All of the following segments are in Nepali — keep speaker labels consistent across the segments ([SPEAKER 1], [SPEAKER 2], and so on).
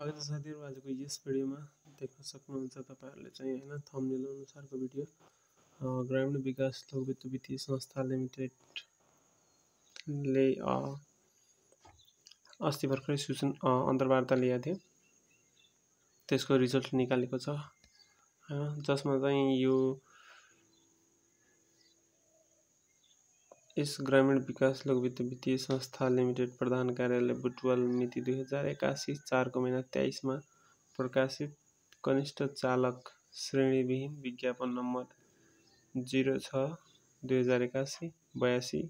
[SPEAKER 1] स्वागत छ साथीहरु। आजको यस भिडियोमा देख्न सक्नुहुन्छ तपाईहरुले चाहिँ हैन थम्बनेल अनुसारको भिडियो ग्रामीण विकास लघु वित्तीय संस्था लिमिटेड ले अस्ति भर्खरै सूचना अन्तर्वार्ता ल्याएको थियो। त्यसको रिजल्ट निकालेको छ जसमा चाहिँ यो यस ग्रामीण विकास लघु वित्तीय संस्था लिमिटेड प्रधान कार्यालय बुटवल मिति 2081 4 को महीना 23 मा प्रकाशित कनिष्ठ चालक श्रेणीविहीन विज्ञापन नम्बर 06 2081 82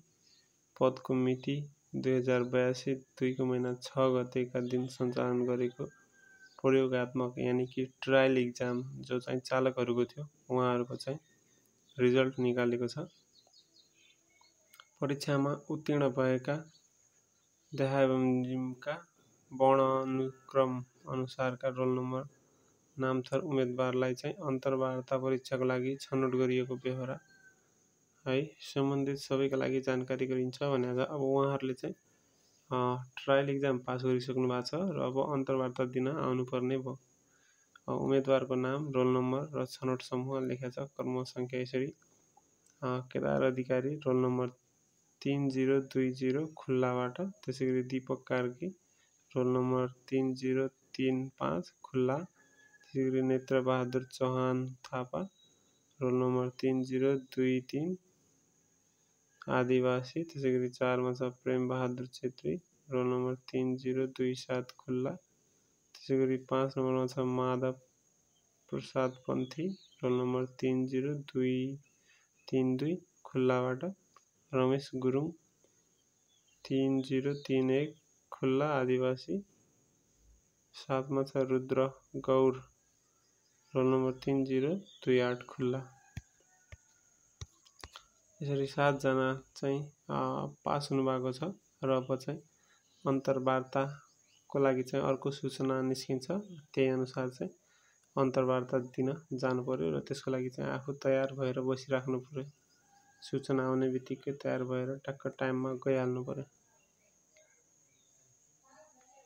[SPEAKER 1] पदको मिति 2082 2 को महीना 6 गतेका दिन सञ्चालन गरेको प्रयोगात्मक यानी कि ट्रायल एक्जाम जो चाहिँ चालकहरुको थियो उहाँहरुको चाहिँ रिजल्ट निकालेको छ। परीक्षामा उत्तीर्ण भएका देहावमका वर्णानुक्रम अनुसारका रोल नम्बर नामथर उम्मेदवारलाई चाहिँ अन्तर्वार्ता परीक्षाको लागि छनौट गरिएको बेहोरा है सम्बन्धित सबैका लागि जानकारी गरिन्छ भने अब उहाँहरुले चाहिँ ट्रायल एक्जाम पास गरिसक्नु भएको छ र अब अन्तर्वार्ता दिन आउनुपर्ने भयो। उम्मेदवारको नाम रोल नम्बर र छनौट समूह लेखेको छ। क्रम संख्या यसरी केदार अधिकारी रोल नम्बर 3020 खुल्लाबाट, त्यसैगरी दीपक कार्की रोल नम्बर 3035 खुल्ला, त्यसैगरी नेत्र बहादुर चौहान थापा रोल नम्बर 3023 आदिवासी, त्यसैगरी 4 मा छ प्रेम बहादुर छेत्री रोल नम्बर 3027 खुल्ला, त्यसैगरी 5 नम्बरमा छ माधव प्रसाद पन्थी रोल नम्बर 30232 खुल्लाबाट, रमेश गुरुङ 3031 खुल्ला आदिवासी, 7 मा छ रुद्र गौर रोल नम्बर 3028 खुल्ला। यसरी 7 जना चाहिँ पास हुनु भएको छ र अब चाहिँ अन्तर्वार्ताको लागि चाहिँ अर्को सूचना निस्किन्छ। त्यही अनुसार चाहिँ अन्तर्वार्ता दिन जानु पर्यो र त्यसको लागि चाहिँ आफू तयार भएर बसिराख्नु पर्यो। सूचना आउने बित्तिकै तयार भएर टक्क टाइममा गइहाल्नु पर्यो।